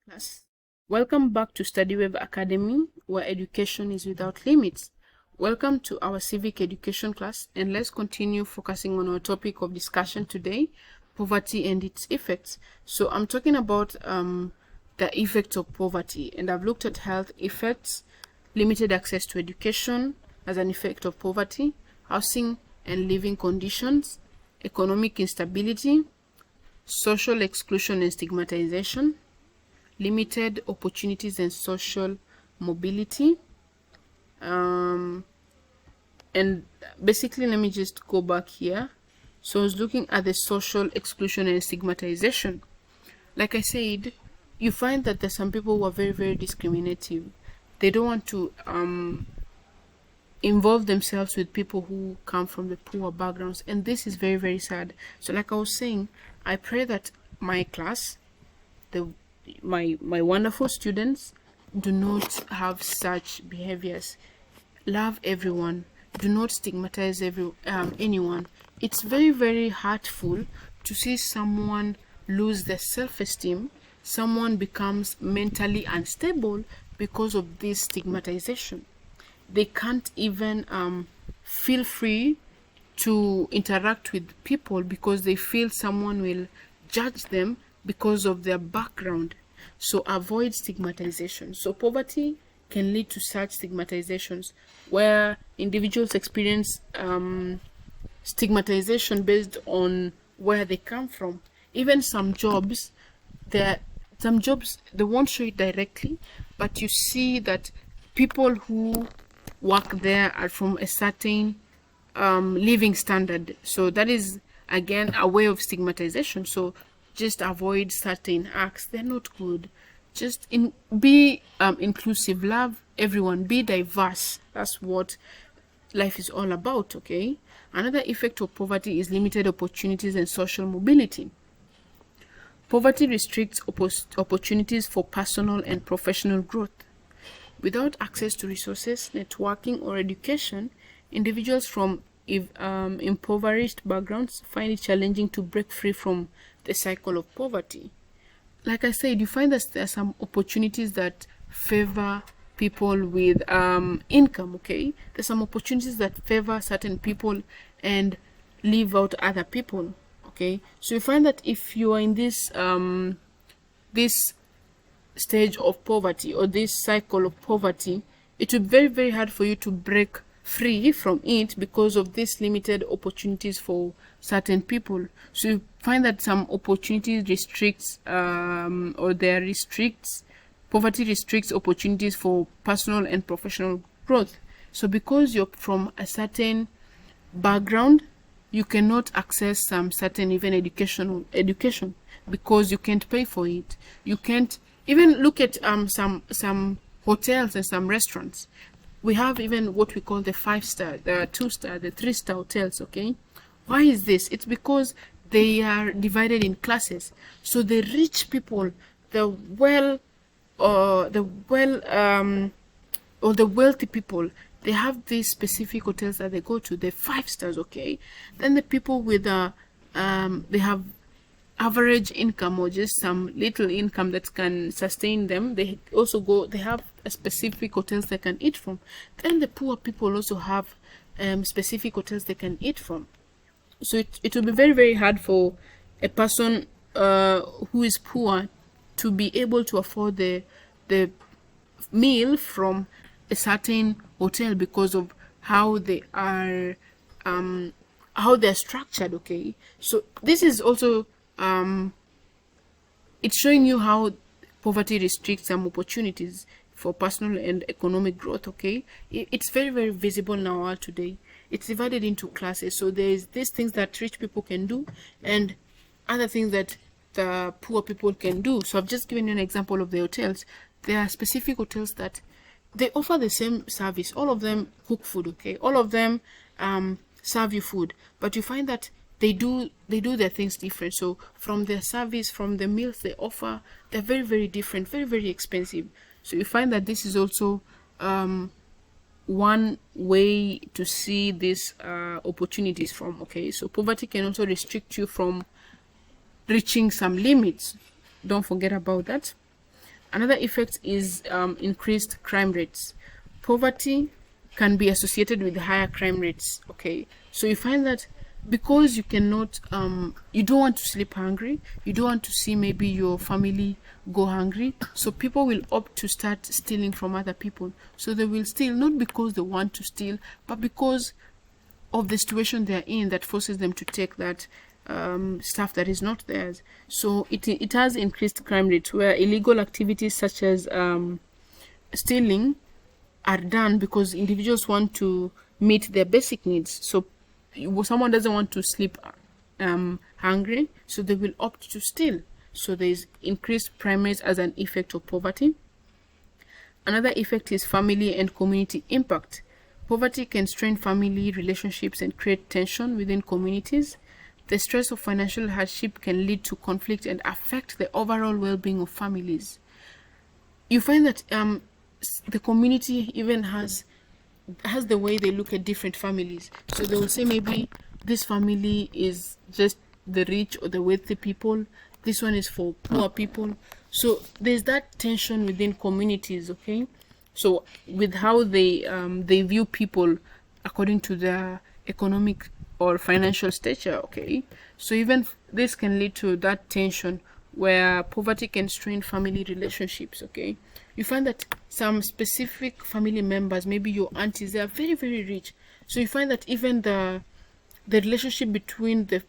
Class. Welcome back to StudyWeb Academy, where education is without limits. Welcome to our civic education class, and let's continue focusing on our topic of discussion today, poverty and its effects. So I'm talking about the effects of poverty, and I've looked at health effects, limited access to education as an effect of poverty, housing and living conditions, economic instability, social exclusion and stigmatization, limited opportunities and social mobility. And basically, let me just go back here. So I was looking at the social exclusion and stigmatization. Like I said, you find that there's some people who are very, very discriminative. They don't want to involve themselves with people who come from the poor backgrounds, and this is very, very sad. So like I was saying, I pray that my class, my wonderful students, do not have such behaviors. Love everyone. Do not stigmatize anyone. It's very, very hurtful to see someone lose their self-esteem. Someone becomes mentally unstable because of this stigmatization. They can't even feel free to interact with people because they feel someone will judge them because of their background. So avoid stigmatization. So poverty can lead to such stigmatizations where individuals experience stigmatization based on where they come from. Even some jobs, they won't show it directly, but you see that people who work there are from a certain living standard. So that is again a way of stigmatization. So just avoid certain acts. They're not good. Just be inclusive. Love everyone. Be diverse. That's what life is all about. Okay. Another effect of poverty is limited opportunities and social mobility. Poverty restricts opportunities for personal and professional growth. Without access to resources, networking, or education, individuals from impoverished backgrounds find it challenging to break free from the cycle of poverty. Like I said, you find that there are some opportunities that favor people with income. Okay, there's some opportunities that favor certain people and leave out other people. Okay, so you find that if you are in this stage of poverty or this cycle of poverty, it will be very, very hard for you to break free from it because of these limited opportunities for certain people. So you find that some opportunities poverty restricts opportunities for personal and professional growth. So because you're from a certain background, you cannot access some certain even education because you can't pay for it. You can't even look at some hotels and some restaurants. We have even what we call the 5-star, the 2-star, the 3-star hotels. Okay, why is this? It's because they are divided in classes. So the rich people, the wealthy people, they have these specific hotels that they go to, the 5 stars. Okay, then the people with they have average income or just some little income that can sustain them, they have a specific hotels they can eat from. Then the poor people also have specific hotels they can eat from. So it will be very, very hard for a person who is poor to be able to afford the meal from a certain hotel because of how they are structured. Okay, so this is also it's showing you how poverty restricts some opportunities for personal and economic growth. Okay, it's very, very visible now today. It's divided into classes. So there's these things that rich people can do and other things that the poor people can do. So I've just given you an example of the hotels. There are specific hotels that they offer the same service. All of them cook food. Okay, all of them serve you food, but you find that they do their things different. So from their service, from the meals they offer, they're very, very different, very, very expensive. So you find that this is also one way to see these opportunities from. Okay, so poverty can also restrict you from reaching some limits. Don't forget about that. Another effect is increased crime rates. Poverty can be associated with higher crime rates. Okay, so you find that because you cannot, you don't want to sleep hungry, you don't want to see maybe your family go hungry, so people will opt to start stealing from other people. So they will steal not because they want to steal, but because of the situation they're in that forces them to take that stuff that is not theirs. So it has increased crime rates where illegal activities such as stealing are done because individuals want to meet their basic needs. So someone doesn't want to sleep hungry, so they will opt to steal. So there is increased crime rates as an effect of poverty. Another effect is family and community impact. Poverty can strain family relationships and create tension within communities. The stress of financial hardship can lead to conflict and affect the overall well-being of families. You find that the community even has the way they look at different families. So they will say maybe this family is just the rich or the wealthy people, this one is for poor people. So there's that tension within communities, okay? So with how they view people according to their economic or financial stature, okay? So even this can lead to that tension where poverty can strain family relationships, okay? You find that some specific family members, maybe your aunties, they are very, very rich. So you find that even the relationship between the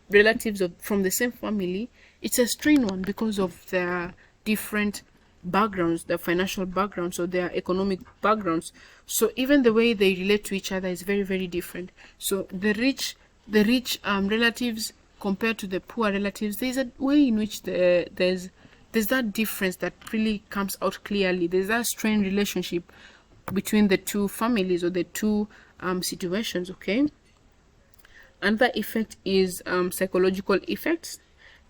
relatives from the same family, it's a strained one because of their different backgrounds, their financial backgrounds or their economic backgrounds. So even the way they relate to each other is very, very different. So the rich relatives compared to the poor relatives, there's a way in which there's that difference that really comes out clearly. There's that strained relationship between the two families or the two situations, okay? Another effect is psychological effects.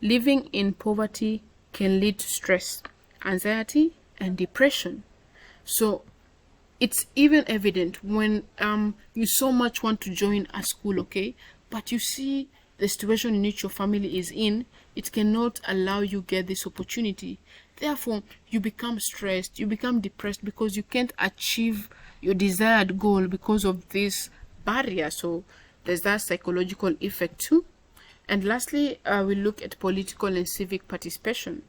Living in poverty can lead to stress, anxiety, and depression. So it's even evident when you so much want to join a school, okay, but you see the situation in which your family is in, it cannot allow you get this opportunity. Therefore, you become stressed, you become depressed because you can't achieve your desired goal because of this barrier. So there's that psychological effect too. And lastly, we look at political and civic participation.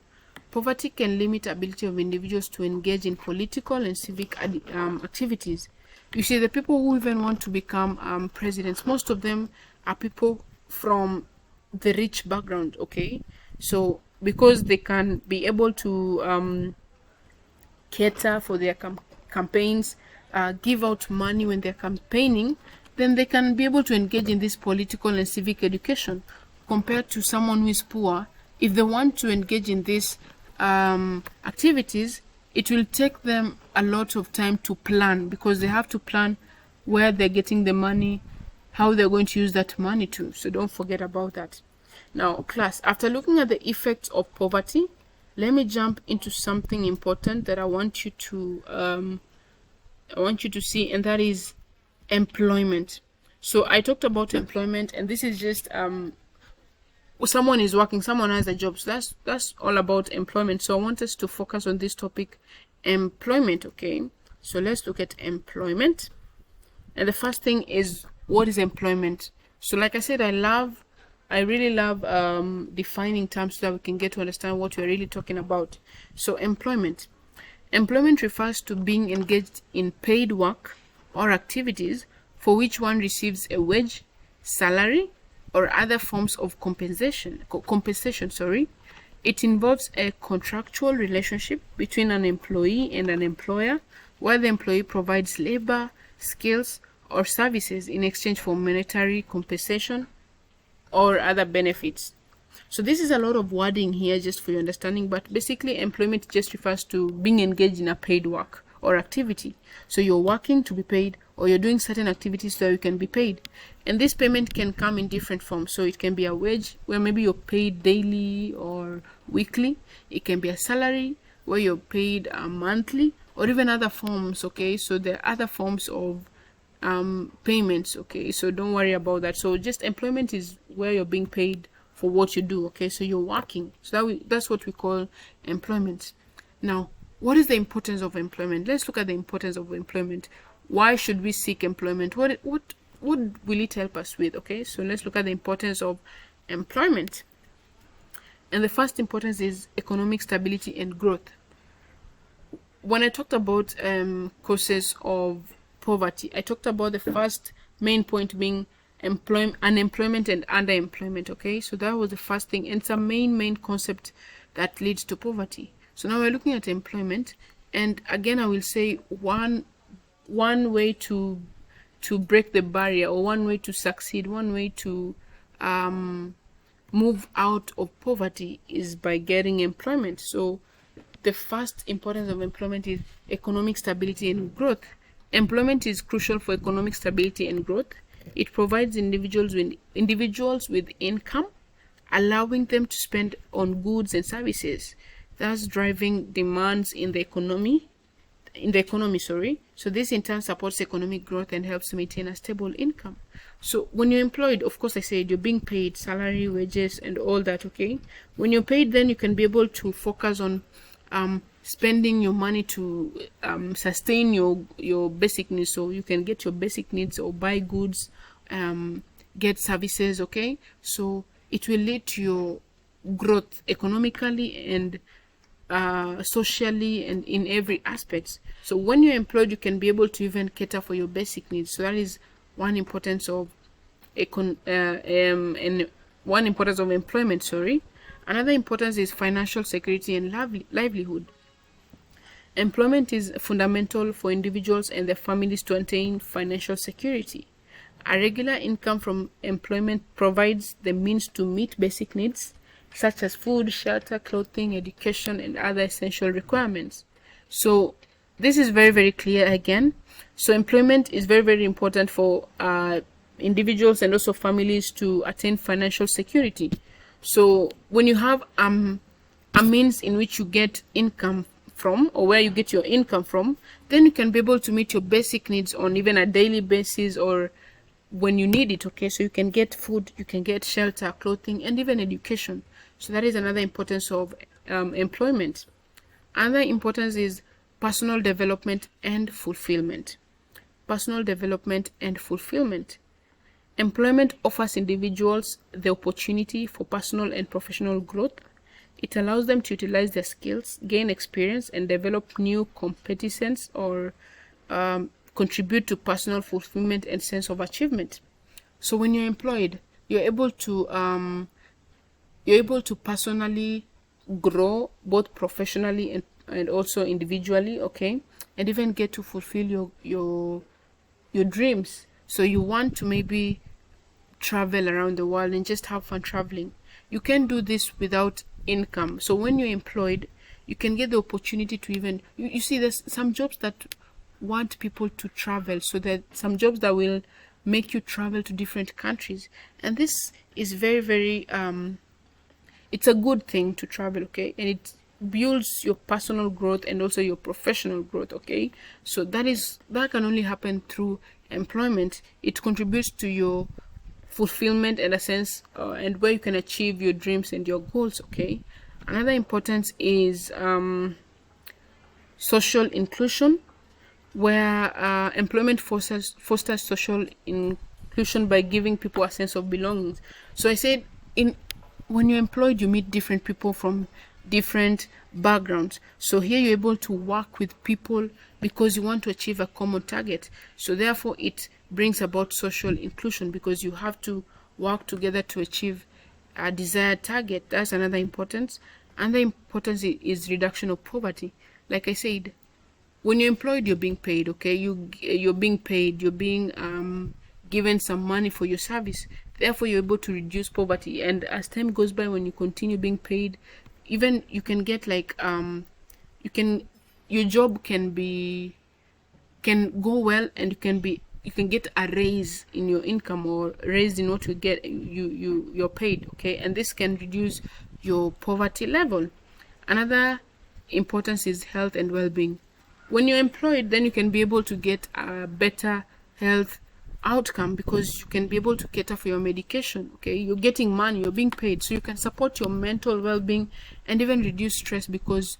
Poverty can limit the ability of individuals to engage in political and civic activities. You see, the people who even want to become presidents, most of them are people from the rich background, okay? So because they can be able to cater for their campaigns, give out money when they're campaigning, then they can be able to engage in this political and civic education. Compared to someone who is poor, if they want to engage in these activities, it will take them a lot of time to plan because they have to plan where they're getting the money, how they're going to use that money to. So don't forget about that. Now, class, after looking at the effects of poverty, let me jump into something important that I want you to see, and that is employment. So I talked about employment, and this is just someone is working, someone has a job. So that's all about employment. So I want us to focus on this topic, employment, okay? So let's look at employment. And the first thing is, what is employment? So like I said, I really love defining terms so that we can get to understand what we're really talking about. So employment refers to being engaged in paid work or activities for which one receives a wage, salary, or other forms of compensation. It involves a contractual relationship between an employee and an employer, where the employee provides labor, skills, or services in exchange for monetary compensation or other benefits. So this is a lot of wording here just for your understanding, but basically employment just refers to being engaged in a paid work or activity. So you're working to be paid, or you're doing certain activities so you can be paid. And this payment can come in different forms. So it can be a wage where maybe you're paid daily or weekly. It can be a salary where you're paid monthly, or even other forms, okay? So there are other forms of payments, okay? So don't worry about that. So just employment is where you're being paid for what you do, okay? So you're working. So that's what we call employment. Now, what is the importance of employment? Let's look at the importance of employment. Why should we seek employment? What will it help us with? Okay, so let's look at the importance of employment. And the first importance is economic stability and growth. When I talked about causes of poverty, I talked about the first main point being unemployment and underemployment. Okay, so that was the first thing, and it's a main concept that leads to poverty. So now we're looking at employment, and again I will say one way to break the barrier, or one way to succeed, one way to move out of poverty is by getting employment. So the first importance of employment is economic stability and growth. Employment is crucial for economic stability and growth. It provides individuals with income, allowing them to spend on goods and services, thus driving demands in the economy. So this in turn supports economic growth and helps to maintain a stable income. So when you're employed, of course I said you're being paid salary, wages, and all that. Okay, when you're paid, then you can be able to focus on spending your money to sustain your basic needs. So you can get your basic needs or buy goods, get services. Okay, so it will lead to your growth economically and socially and in every aspect. So when you're employed, you can be able to even cater for your basic needs. So that is one importance of one importance of employment. Another importance is financial security and livelihood. Employment is fundamental for individuals and their families to attain financial security. A regular income from employment provides the means to meet basic needs such as food, shelter, clothing, education, and other essential requirements. So this is very clear again. So employment is very important for individuals and also families to attain financial security. So when you have a means in which you get income from, or where you get your income from, then you can be able to meet your basic needs on even a daily basis or when you need it. Okay, so you can get food, you can get shelter, clothing, and even education. So that is another importance of employment. Another importance is personal development and fulfillment. Personal development and fulfillment. Employment offers individuals the opportunity for personal and professional growth. It allows them to utilize their skills, gain experience, and develop new competencies or contribute to personal fulfillment and sense of achievement. So when you're employed, you're able to personally grow both professionally and also individually. Okay, and even get to fulfill your dreams. So you want to maybe travel around the world and just have fun traveling. You can do this without income. So when you're employed, you can get the opportunity to even you see there's some jobs that want people to travel, so that some jobs that will make you travel to different countries, and this is very it's a good thing to travel. Okay, and it builds your personal growth and also your professional growth. Okay, so that can only happen through employment. It contributes to your fulfillment and a sense and where you can achieve your dreams and your goals. Okay, another importance is social inclusion, where employment fosters social inclusion by giving people a sense of belonging. So I said, when you're employed, you meet different people from different backgrounds. So here you're able to work with people because you want to achieve a common target. So therefore it brings about social inclusion because you have to work together to achieve a desired target. That's another importance. Another importance is reduction of poverty. Like I said, when you're employed, you're being paid. Okay, you're being paid. You're being given some money for your service. Therefore, you're able to reduce poverty. And as time goes by, when you continue being paid, even you can get like your job can go well, and you can get a raise in your income or raise in what you get. You're paid. Okay, and this can reduce your poverty level. Another importance is health and well-being. When you're employed, then you can be able to get a better health outcome because you can be able to cater for your medication. Okay, you're getting money, you're being paid, so you can support your mental well-being and even reduce stress because